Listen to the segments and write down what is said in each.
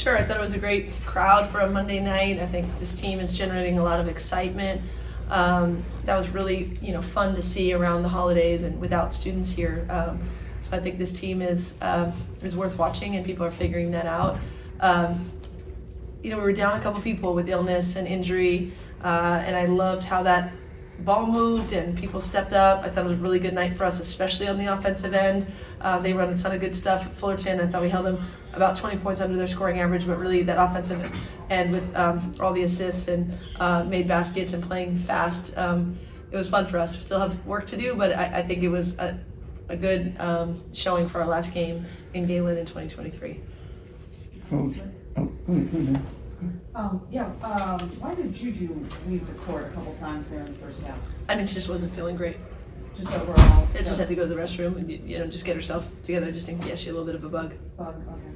Sure, I thought it was a great crowd for a Monday night. I think this team is generating a lot of excitement. That was really, fun to see around the holidays and without students here. So I think this team is worth watching, and people are figuring that out. We were down a couple people with illness and injury, and I loved how that ball moved and people stepped up. I thought it was a really good night for us, especially on the offensive end. They run a ton of good stuff at Fullerton. I thought we held them about 20 points under their scoring average, but really that offensive end with all the assists and made baskets and playing fast, it was fun for us. We still have work to do, but I think it was a good showing for our last game in Galen in 2023. Coach, go ahead. Why did Juju leave the court a couple times there in the first half? I think she just wasn't feeling great. Just overall? It just had to go to the restroom and, just get herself together. I just think, she had a little bit of a bug. Okay.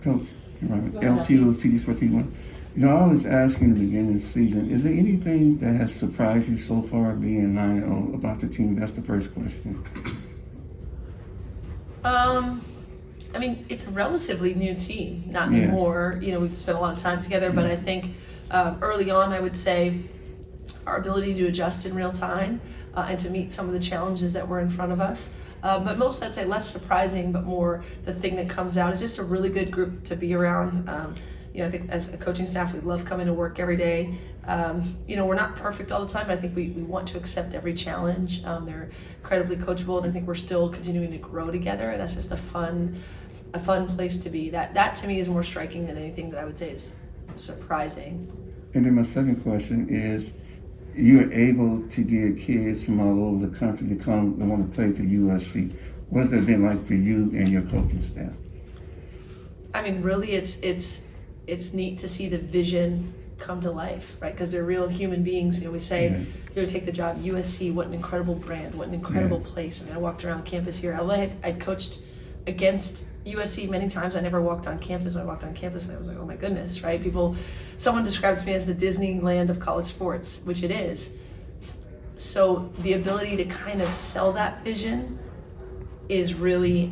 Coach, LTO, CD 41. I always ask you in the beginning of the season, is there anything that has surprised you so far being 9-0 about the team? That's the first question. It's a relatively new team, not anymore. We've spent a lot of time together, but I think early on, I would say our ability to adjust in real time and to meet some of the challenges that were in front of us. But most, I'd say, less surprising, but more the thing that comes out is just a really good group to be around. I think as a coaching staff, we love coming to work every day. We're not perfect all the time. I think we want to accept every challenge. They're incredibly coachable, and I think we're still continuing to grow together, and that's just a fun place to be. That to me is more striking than anything that I would say is surprising. And then my second question is, you're able to get kids from all over the country to come and want to play for USC. What's that been like for you and your coaching staff? Really, it's neat to see the vision come to life, right? Because they're real human beings. We say, take the job. USC, what an incredible brand, what an incredible place. I walked around campus here. I'd coached against USC many times. I never walked on campus. When I walked on campus, and I was like, oh my goodness, right? Someone described it to me as the Disneyland of college sports, which it is. So the ability to kind of sell that vision is really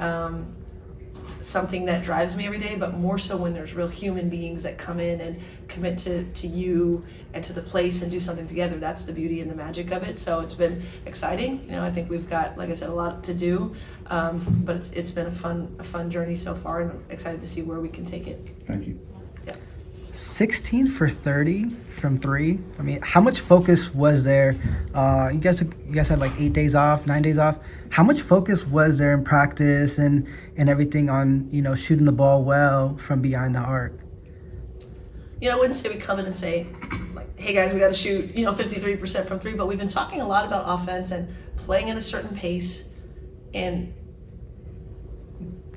something that drives me every day, but more so when there's real human beings that come in and commit to you and to the place and do something together. That's the beauty and the magic of it. So it's been exciting. I think we've got, like I said, a lot to do, but it's been a fun journey so far, and I'm excited to see where we can take it. Thank you. 16 for 30 from three. How much focus was there? You guys had like 9 days off. How much focus was there in practice and everything on, shooting the ball well from behind the arc? I wouldn't say we come in and say, like, hey guys, we got to shoot, 53% from three, but we've been talking a lot about offense and playing at a certain pace and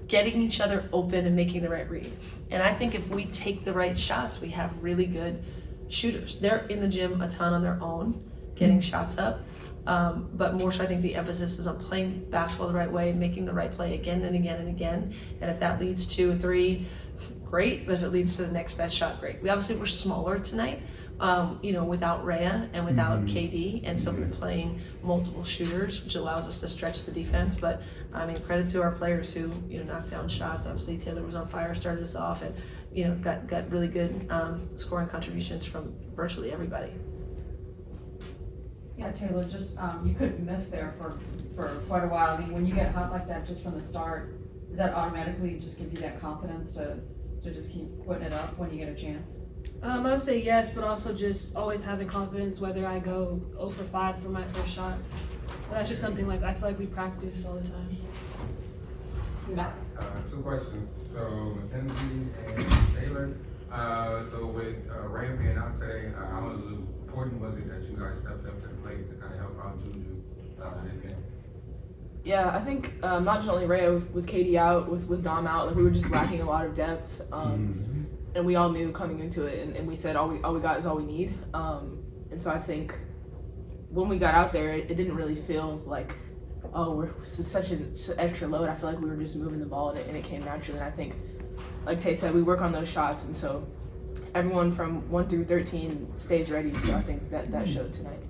getting each other open and making the right read. And I think if we take the right shots, we have really good shooters. They're in the gym a ton on their own, getting shots up. But more so, I think the emphasis is on playing basketball the right way and making the right play again and again and again. And if that leads to a three, great. But if it leads to the next best shot, great. We obviously were smaller tonight, without Rhea and without KD. And so we're playing multiple shooters, which allows us to stretch the defense. But credit to our players who, knocked down shots. Obviously, Taylor was on fire, started us off, and, got really good scoring contributions from virtually everybody. Yeah, Taylor, just you couldn't miss there for quite a while. When you get hot like that just from the start, does that automatically just give you that confidence to just keep putting it up when you get a chance? I would say yes, but also just always having confidence whether I go 0 for 5 for my first shots. That's just something I feel like we practice all the time. Two questions. So McKenzie and Taylor. So with Ray being out today, how important was it that you guys stepped up to the plate to kind of help out Juju this game? Yeah, I think not just only Ray with Katie out, with Dom out, we were just lacking a lot of depth, and we all knew coming into it, and we said all we got is all we need, and so I think when we got out there, it didn't really feel like, this is such an extra load. I feel like we were just moving the ball, and it came naturally. And I think, like Tay said, we work on those shots, and so everyone from 1 through 13 stays ready. So I think that showed tonight.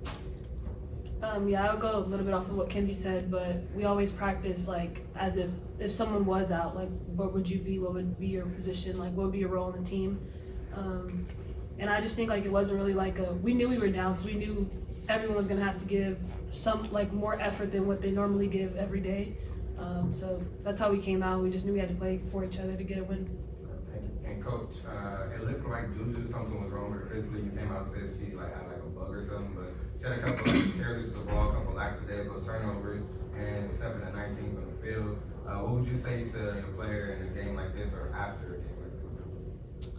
Yeah, I would go a little bit off of what Kenzie said, but we always practice like as if someone was out, like what would you be, what would be your position, like what would be your role in the team. And I just think like it wasn't really like we knew we were down, so we knew everyone was gonna have to give some like more effort than what they normally give every day. So that's how we came out. We just knew we had to play for each other to get a win. And coach, it looked like Juju, something was wrong with her physically. You came out and said she like had like a bug or something, but she had a couple of careless with the ball, a couple of lackadaisical turnovers, and 7 of 19 from the field. What would you say to your player in a game like this or after a game like this?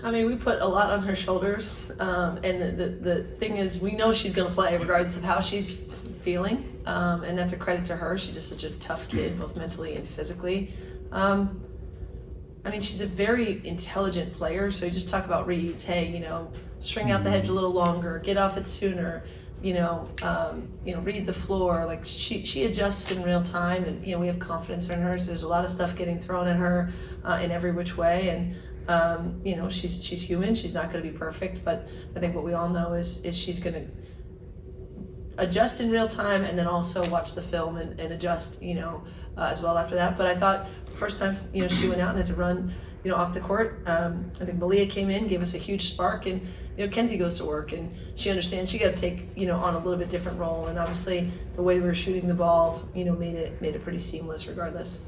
I mean, we put a lot on her shoulders, and the thing is, we know she's going to play regardless of how she's feeling, and that's a credit to her. She's just such a tough kid, both mentally and physically. I mean, she's a very intelligent player, so you just talk about reads. Hey, string out the hedge a little longer, get off it sooner, read the floor. Like she adjusts in real time, and we have confidence in her. So there's a lot of stuff getting thrown at her in every which way, and she's human. She's not going to be perfect, but I think what we all know is she's going to adjust in real time, and then also watch the film and adjust, as well after that. But I thought first time, she went out and had to run, off the court. I think Malia came in, gave us a huge spark, and Kenzie goes to work, and she understands she got to take, on a little bit different role, and obviously the way we were shooting the ball, made it pretty seamless regardless.